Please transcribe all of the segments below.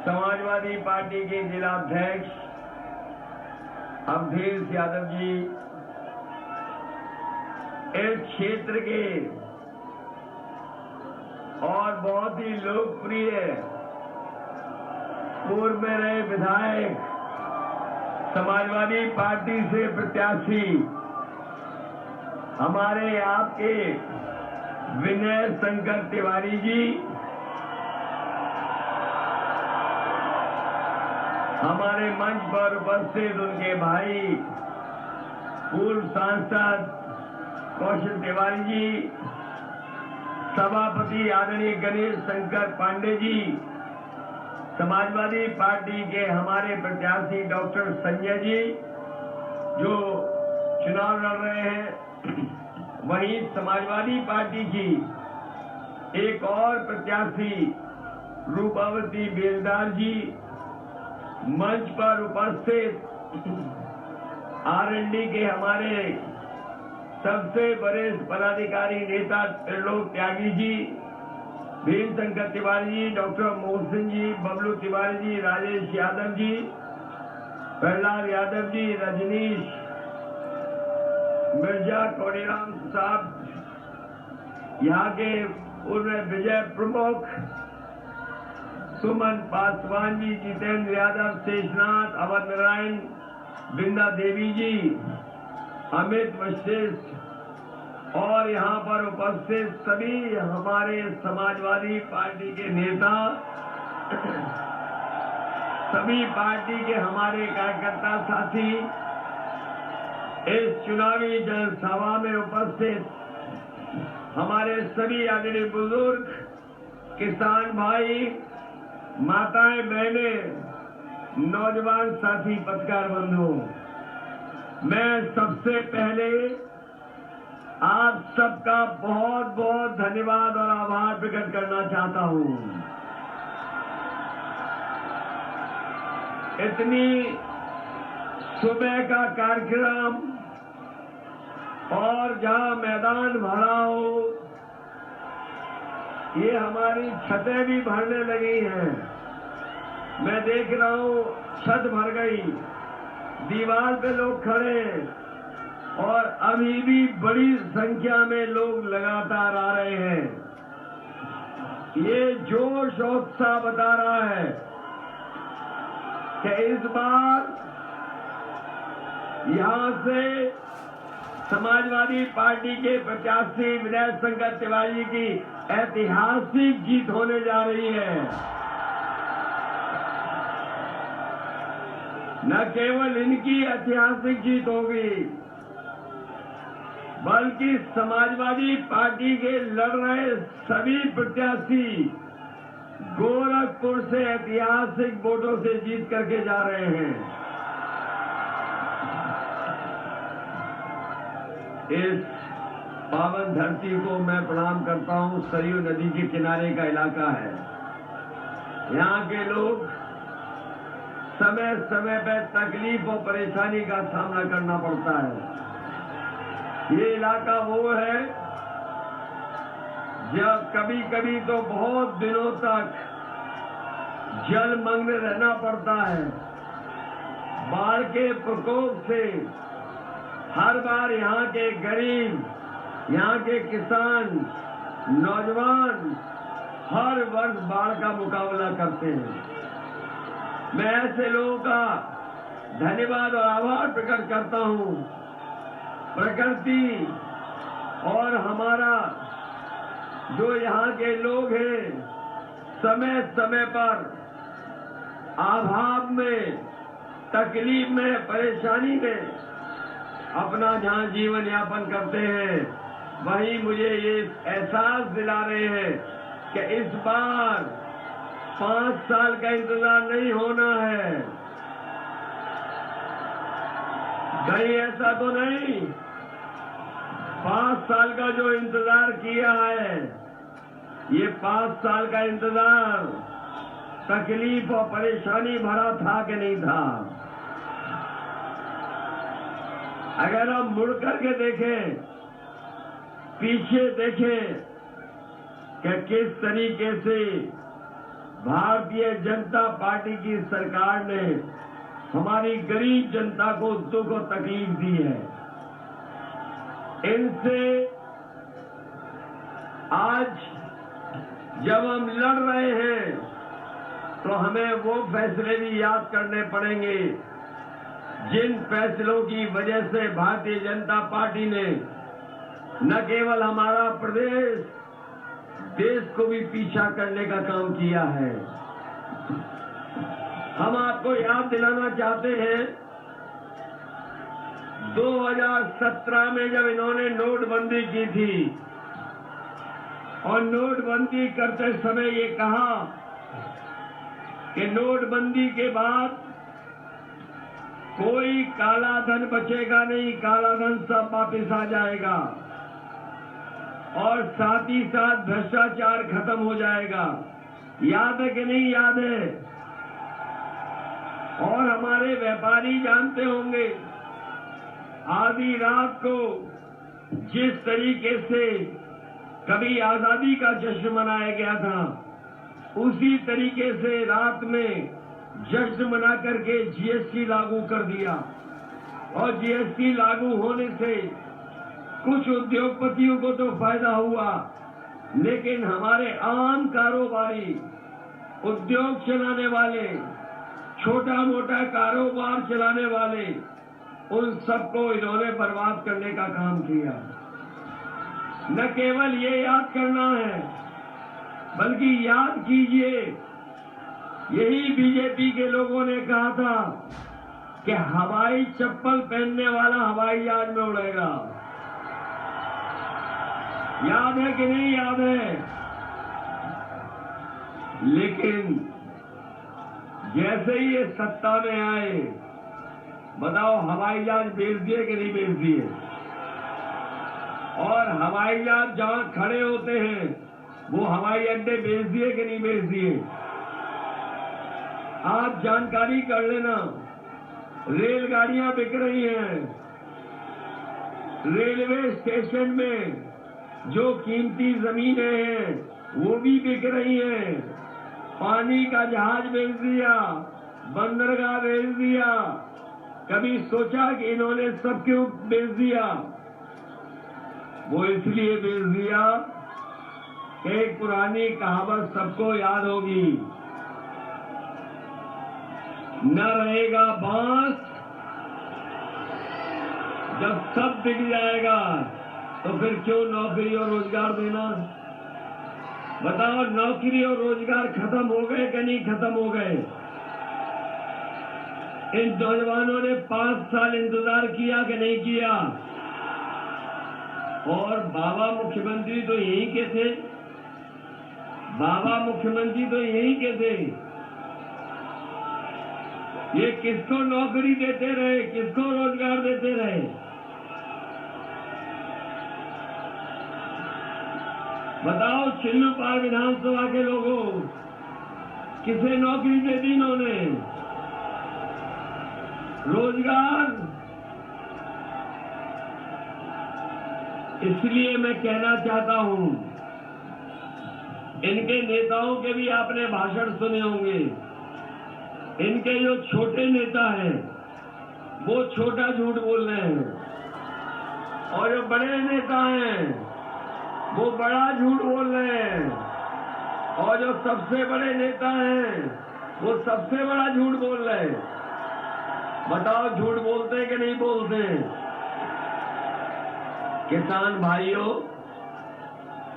Samajwadi party के जिलाध्यक्ष अवधेश यादव जी, इस क्षेत्र के और बहुत ही लोकप्रिय पूर्व में रहे विधायक, समाजवादी पार्टी से प्रत्याशी हमारे आपके विनय शंकर तिवारी जी, हमारे मंच पर उपस्थित उनके भाई पूर्व सांसद कौशल तिवारी जी, सभापति आदरणीय गणेश शंकर पांडे जी, समाजवादी पार्टी के हमारे प्रत्याशी डॉक्टर संजय जी जो चुनाव लड़ रहे हैं, वहीं समाजवादी पार्टी की एक और प्रत्याशी रूपावती बेलदार जी, मंच पर उपस्थित आरएनडी के हमारे सबसे वरिष्ठ पदाधिकारी नेता त्रिलोक त्यागी जी, भीम शंकर तिवारी जी, डॉक्टर मोहसिन जी, बबलू तिवारी जी, राजेश यादव जी, प्रहलाद यादव जी, रजनीश मिर्जा, कोड़ीराम साहब, यहाँ के पूर्व विजय प्रमुख सुमन पासवान जी, जितेंद्र यादव, शेषनाथ, अवध नारायण, बिंदा देवी जी, अमित वशिष्ठ और यहाँ पर उपस्थित सभी हमारे समाजवादी पार्टी के नेता, सभी पार्टी के हमारे कार्यकर्ता साथी, इस चुनावी जनसभा में उपस्थित हमारे सभी आदरणीय बुजुर्ग, किसान भाई, माताएं, बहनें, नौजवान साथी, पत्रकार बंधु, मैं सबसे पहले आप सबका बहुत बहुत धन्यवाद और आभार प्रकट करना चाहता हूं। इतनी सुबह का कार्यक्रम और जहां मैदान भरा हो, ये हमारी छतें भी भरने लगी हैं। मैं देख रहा हूं छत भर गई, दीवार पे लोग खड़े हैं और अभी भी बड़ी संख्या में लोग लगातार आ रहे हैं। ये जोश और उत्साह बता रहा है कि इस बार यहां से समाजवादी पार्टी के प्रत्याशी विनय शंकर तिवारी की ऐतिहासिक जीत होने जा रही है। न केवल इनकी ऐतिहासिक जीत होगी, बल्कि समाजवादी पार्टी के लड़ रहे सभी प्रत्याशी गोरखपुर से ऐतिहासिक वोटों से जीत करके जा रहे हैं। इस पावन धरती को मैं प्रणाम करता हूं। सरयू नदी के किनारे का इलाका है। यहाँ के लोग समय समय पर तकलीफ और परेशानी का सामना करना पड़ता है। ये इलाका वो है जब कभी कभी तो बहुत दिनों तक जलमग्न रहना पड़ता है। बाढ़ के प्रकोप से हर बार यहाँ के गरीब, यहाँ के किसान, नौजवान हर वर्ष बाढ़ का मुकाबला करते हैं। मैं ऐसे लोगों का धन्यवाद और आभार प्रकट करता हूँ। प्रकृति और हमारा जो यहाँ के लोग हैं, समय समय पर अभाव में, तकलीफ में, परेशानी में अपना जहाँ जीवन यापन करते हैं, वही मुझे ये एहसास दिला रहे हैं कि इस बार 5 साल का इंतजार नहीं होना है। कहीं ऐसा तो नहीं, 5 साल का जो इंतजार किया है, ये 5 साल का इंतजार तकलीफ और परेशानी भरा था कि नहीं था? अगर हम मुड़ करके देखें, पीछे देखें कि किस तरीके से भारतीय जनता पार्टी की सरकार ने हमारी गरीब जनता को दुख और तकलीफ दी है। इनसे आज जब हम लड़ रहे हैं तो हमें वो फैसले भी याद करने पड़ेंगे जिन फैसलों की वजह से भारतीय जनता पार्टी ने न केवल हमारा प्रदेश, देश को भी पीछा करने का काम किया है। हम आपको याद दिलाना चाहते हैं 2017 में जब इन्होंने नोटबंदी की थी और नोटबंदी करते समय ये कहा कि नोटबंदी के बाद कोई काला धन बचेगा नहीं, काला धन सब वापस आ जाएगा और साथ ही साथ भ्रष्टाचार खत्म हो जाएगा। याद है कि नहीं याद है? और हमारे व्यापारी जानते होंगे आधी रात को जिस तरीके से कभी आजादी का जश्न मनाया गया था, उसी तरीके से रात में जश्न मना करके जीएसटी लागू कर दिया और जीएसटी लागू होने से कुछ उद्योगपतियों को तो फायदा हुआ, लेकिन हमारे आम कारोबारी, उद्योग चलाने वाले, छोटा मोटा कारोबार चलाने वाले, उन सबको इन्होंने बर्बाद करने का काम किया। न केवल ये याद करना है, बल्कि याद कीजिए यही बीजेपी के लोगों ने कहा था कि हवाई चप्पल पहनने वाला हवाई जहाज में उड़ेगा। याद है कि नहीं याद है? लेकिन जैसे ही ये सत्ता में आए, बताओ हवाई जहाज बेच दिए कि नहीं बेच दिए? और हवाई जहाज जहां खड़े होते हैं वो हवाई अड्डे बेच दिए कि नहीं बेच दिए? आप जानकारी कर लेना, रेलगाड़ियां बिक रही हैं, रेलवे स्टेशन में जो कीमती जमीनें हैं वो भी बिक रही हैं, पानी का जहाज बेच दिया, बंदरगाह बेच दिया। कभी सोचा कि इन्होंने सब क्यों बेच दिया? वो इसलिए बेच दिया कि एक पुरानी कहावत सबको याद होगी, न रहेगा बांस जब सब बिक जाएगा तो फिर क्यों नौकरी और रोजगार देना? बताओ, नौकरी और रोजगार खत्म हो गए कि नहीं खत्म हो गए? इन नौजवानों ने 5 साल इंतजार किया कि नहीं किया? और बाबा मुख्यमंत्री तो यही के थे, बाबा मुख्यमंत्री तो यही के थे। ये किसको नौकरी देते रहे, किसको रोजगार देते रहे? बताओ, चिल्लूपार विधानसभा के लोगों, किसे नौकरी दे दी इन्होंने? रोजगार। इसलिए मैं कहना चाहता हूं, इनके नेताओं के भी आपने भाषण सुने होंगे। इनके जो छोटे नेता हैं वो छोटा झूठ बोल रहे हैं और जो बड़े नेता हैं वो बड़ा झूठ बोल रहे हैं और जो सबसे बड़े नेता हैं वो सबसे बड़ा झूठ बोल रहे हैं। बताओ, झूठ बोलते हैं कि नहीं बोलते? किसान भाइयों,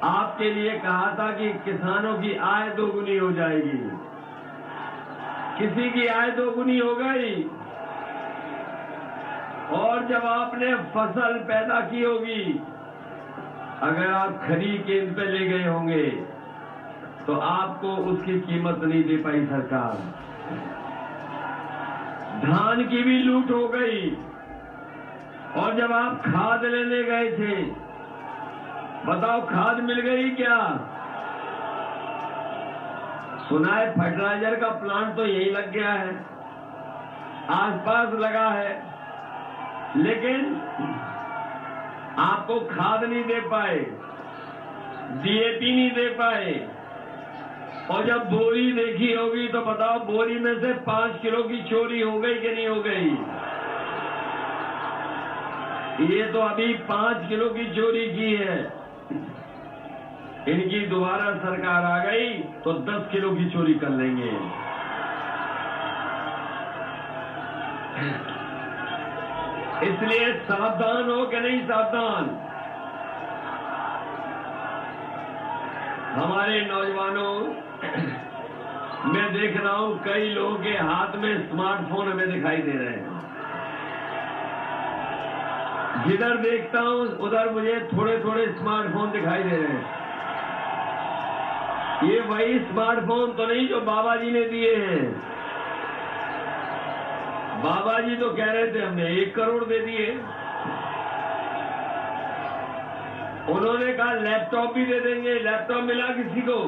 आपके लिए कहा था कि किसानों की आय दोगुनी हो जाएगी। किसी की आय दोगुनी हो गई और जब आपने फसल पैदा की होगी, अगर आप खरीद केंद्र पे ले गए होंगे तो आपको उसकी कीमत नहीं दे पाई सरकार। धान की भी लूट हो गई और जब आप खाद लेने गए थे, बताओ खाद मिल गई क्या? सुना है फर्टिलाइजर का प्लांट तो यही लग गया है, आसपास लगा है, लेकिन आपको खाद नहीं दे पाए, डीएपी नहीं दे पाए, और जब बोरी देखी होगी तो बताओ बोरी में से 5 किलो की चोरी हो गई कि नहीं हो गई? ये तो अभी 5 किलो की चोरी की है। इनकी दोबारा सरकार आ गई तो 10 किलो की चोरी कर लेंगे। इसलिए सावधान हो कि नहीं सावधान? हमारे नौजवानों, मैं देख रहा हूं कई लोगों के हाथ में स्मार्टफोन हमें दिखाई दे रहे हैं। जिधर देखता हूं उधर मुझे थोड़े थोड़े स्मार्टफोन दिखाई दे रहे हैं। ये वही स्मार्टफोन तो नहीं जो बाबा जी ने दिए हैं। बाबा जी तो कह रहे थे हमने 1 करोड़ दे दिए। उन्होंने कहा लैपटॉप भी दे देंगे। लैपटॉप मिला किसी को?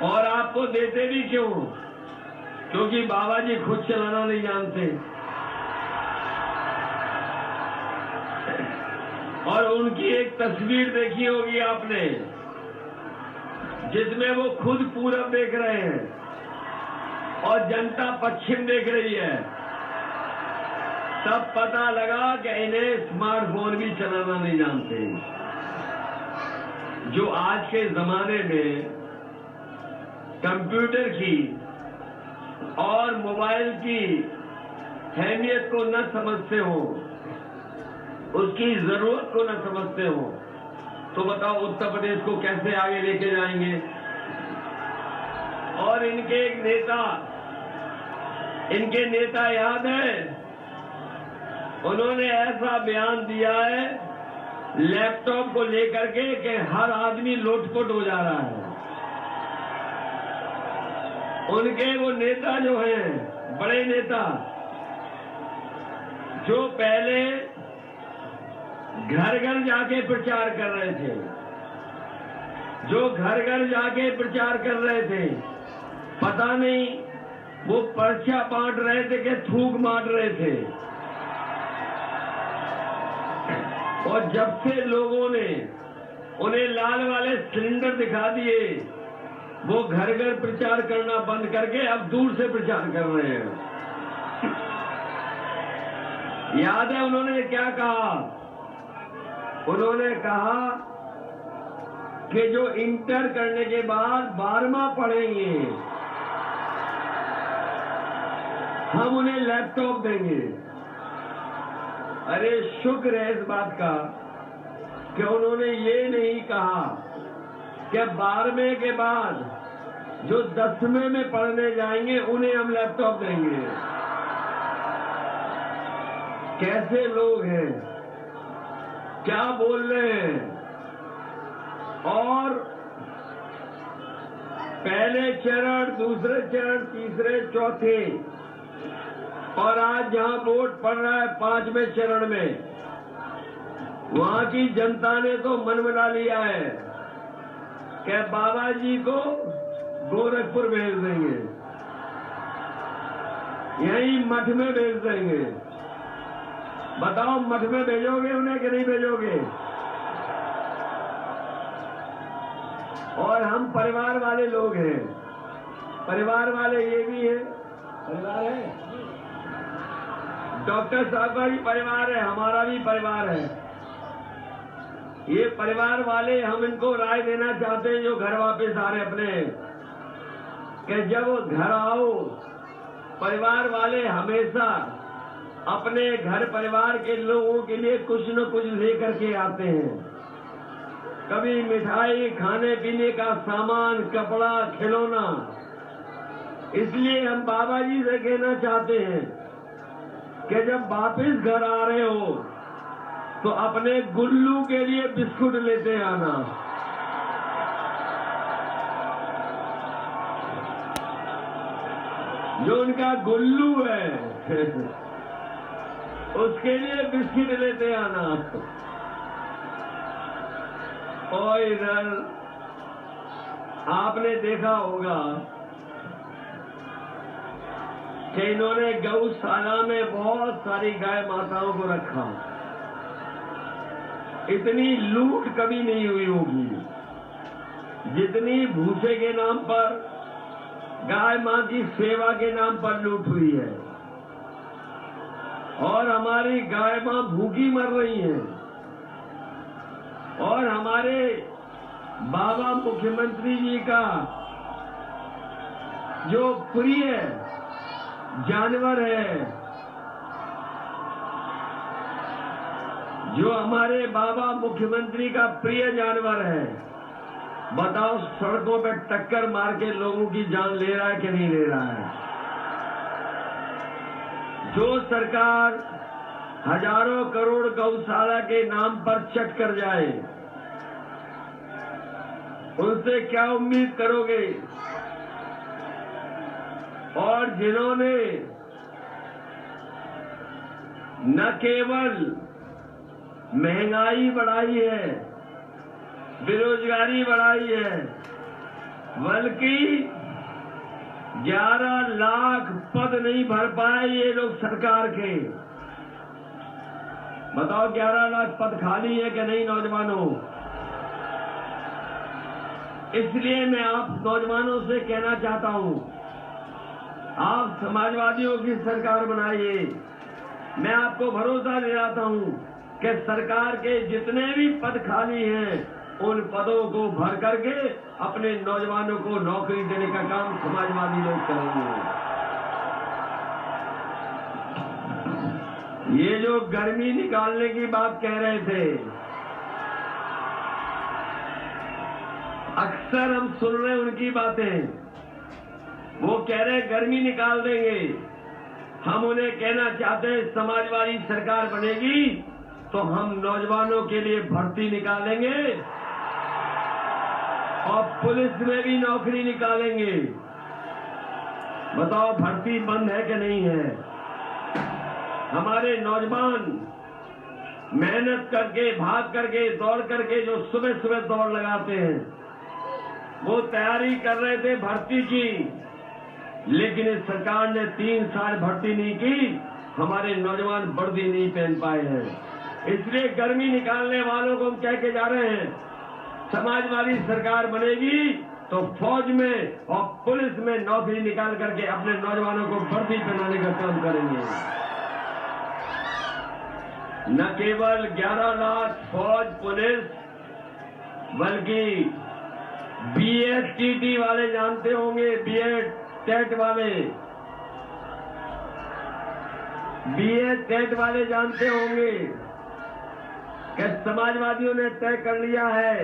और आपको देते भी क्यों? क्योंकि बाबा जी खुद चलाना नहीं जानते। और उनकी एक तस्वीर देखी होगी आपने, जिसमें वो खुद पूरब देख रहे हैं और जनता पश्चिम देख रही है। तब पता लगा कि इन्हें स्मार्टफोन भी चलाना नहीं जानते। जो आज के जमाने में कंप्यूटर की और मोबाइल की अहमियत को न समझते हो, उसकी जरूरत को न समझते हो, तो बताओ उत्तर प्रदेश को कैसे आगे लेके जाएंगे? और इनके नेता याद है, उन्होंने ऐसा बयान दिया है लैपटॉप को लेकर के कि हर आदमी लोटपोट हो जा रहा है। उनके वो नेता जो हैं, बड़े नेता, जो पहले घर घर जाके प्रचार कर रहे थे, पता नहीं वो पर्चा बांट रहे थे कि थूक मार रहे थे। और जब से लोगों ने उन्हें लाल वाले सिलेंडर दिखा दिए, वो घर घर प्रचार करना बंद करके अब दूर से प्रचार कर रहे हैं। याद है उन्होंने क्या कहा? उन्होंने कहा कि जो इंटर करने के बाद 12वां पढ़ेंगे, हम उन्हें लैपटॉप देंगे। अरे शुक्र है इस बात का कि उन्होंने ये नहीं कहा कि 12वें के बाद जो 10वें में पढ़ने जाएंगे उन्हें हम लैपटॉप देंगे। कैसे लोग हैं, क्या बोल रहे हैं? और पहले चरण, दूसरे चरण, तीसरे, चौथे, और आज जहां वोट पड़ रहा है 5वें चरण में, वहां की जनता ने तो मन बना लिया है कि बाबा जी को गोरखपुर भेज देंगे, यहीं मठ में भेज देंगे। बताओ मठ में भेजोगे उन्हें कि नहीं भेजोगे? और हम परिवार वाले लोग हैं। परिवार वाले ये भी है, परिवार है, डॉक्टर साहब का भी परिवार है, हमारा भी परिवार है। ये परिवार वाले हम इनको राय देना चाहते हैं जो घर वापस आ रहे अपने, कि जब घर आओ, परिवार वाले हमेशा अपने घर परिवार के लोगों के लिए कुछ न कुछ लेकर के आते हैं। कभी मिठाई, खाने पीने का सामान, कपड़ा, खिलौना। इसलिए हम बाबा जी से कहना चाहते हैं कि जब वापस घर आ रहे हो तो अपने गुल्लू के लिए बिस्कुट लेते आना। जो उनका गुल्लू है उसके लिए बिस्किट लेते आना। और इधर आपने देखा होगा कि इन्होंने गौशाला में बहुत सारी गाय माताओं को रखा। इतनी लूट कभी नहीं हुई होगी जितनी भूसे के नाम पर, गाय मां की सेवा के नाम पर लूट हुई है। और हमारी गाय मां भूखी मर रही है। और हमारे बाबा मुख्यमंत्री जी का जो प्रिय जानवर है, जो हमारे बाबा मुख्यमंत्री का प्रिय जानवर है, बताओ सड़कों पे टक्कर मार के लोगों की जान ले रहा है कि नहीं ले रहा है? जो सरकार हजारों करोड़ गौशाला के नाम पर चट कर जाए, उनसे क्या उम्मीद करोगे? और जिन्होंने न केवल महंगाई बढ़ाई है, बेरोजगारी बढ़ाई है, बल्कि 11 लाख पद नहीं भर पाए ये लोग सरकार के। बताओ 11 लाख पद खाली है कि नहीं नौजवानों? इसलिए मैं आप नौजवानों से कहना चाहता हूं, आप समाजवादियों की सरकार बनाइए। मैं आपको भरोसा दिलाता हूं कि सरकार के जितने भी पद खाली हैं, उन पदों को भर करके अपने नौजवानों को नौकरी देने का काम समाजवादी लोग करेंगे। ये जो गर्मी निकालने की बात कह रहे थे, अक्सर हम सुन रहे हैं उनकी बातें। वो कह रहे हैं गर्मी निकाल देंगे। हम उन्हें कहना चाहते हैं, समाजवादी सरकार बनेगी तो हम नौजवानों के लिए भर्ती निकालेंगे और पुलिस में भी नौकरी निकालेंगे। बताओ भर्ती बंद है कि नहीं है? हमारे नौजवान मेहनत करके, भाग करके, दौड़ करके जो सुबह सुबह दौड़ लगाते हैं, वो तैयारी कर रहे थे भर्ती की, लेकिन इस सरकार ने 3 साल भर्ती नहीं की। हमारे नौजवान वर्दी नहीं पहन पाए हैं। इसलिए गर्मी निकालने वालों को हम कह के जा रहे हैं, समाजवादी सरकार बनेगी तो फौज में और पुलिस में नौकरी निकाल करके अपने नौजवानों को वर्दी पहनाने का काम करेंगे। न केवल 11 लाख फौज पुलिस, बल्कि बीएड वाले जानते होंगे, बीएड टेट वाले, बीएड टेट वाले जानते होंगे कि समाजवादियों ने तय कर लिया है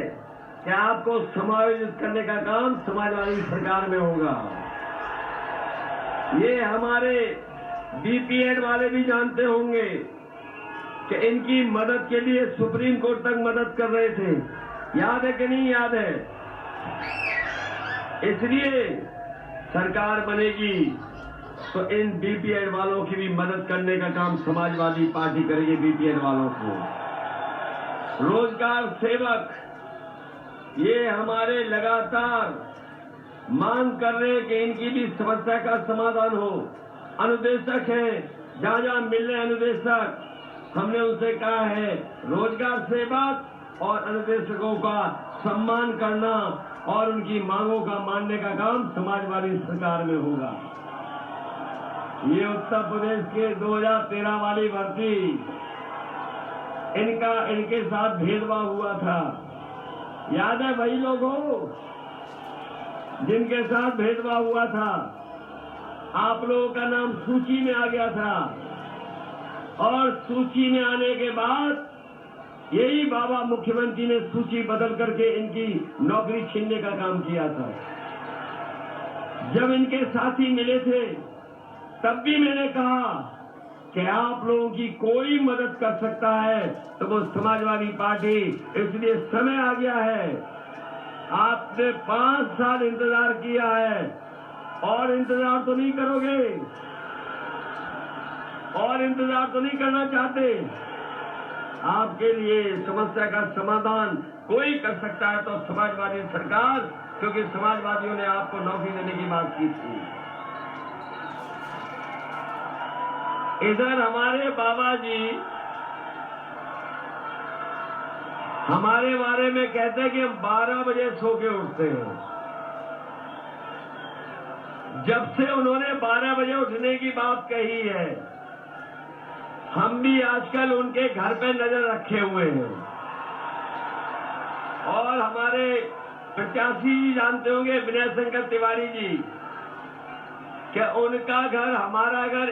कि आपको समायोजित करने का काम समाजवादी सरकार में होगा। ये हमारे बीपीएड वाले भी जानते होंगे कि इनकी मदद के लिए सुप्रीम कोर्ट तक मदद कर रहे थे। याद है कि नहीं याद है? इसलिए सरकार बनेगी तो इन बीपीएड वालों की भी मदद करने का काम समाजवादी पार्टी करेगी। बीपीएड वालों को रोजगार सेवक, ये हमारे लगातार मांग कर रहे हैं कि इनकी भी समस्या का समाधान हो। अनुदेशक हैं, जहां जहां मिल रहे अनुदेशक, हमने उनसे कहा है रोजगार सेवक और अनुदेशकों का सम्मान करना और उनकी मांगों का मानने का काम समाजवादी सरकार में होगा। ये उत्तर प्रदेश के 2013 वाली भर्ती, इनके साथ भेदभाव हुआ था। याद है वही लोगों जिनके साथ भेदभाव हुआ था? आप लोगों का नाम सूची में आ गया था और सूची में आने के बाद यही बाबा मुख्यमंत्री ने सूची बदल करके इनकी नौकरी छीनने का काम किया था। जब इनके साथी मिले थे तब भी मैंने कहा कि आप लोगों की कोई मदद कर सकता है तो वो समाजवादी पार्टी। इसलिए समय आ गया है, आपने 5 साल इंतजार किया है और इंतजार तो नहीं करोगे, और इंतजार तो नहीं करना चाहते। आपके लिए समस्या का समाधान कोई कर सकता है तो समाजवादी सरकार, क्योंकि समाजवादियों ने आपको नौकरी देने की बात की थी। इधर हमारे बाबा जी हमारे बारे में कहते हैं कि हम 12 बजे सो के उठते हैं। जब से उन्होंने 12 बजे उठने की बात कही है, हम भी आजकल उनके घर पे नजर रखे हुए हैं। और हमारे प्रत्याशी जी जानते होंगे, विनय शंकर तिवारी जी, कि उनका घर हमारा घर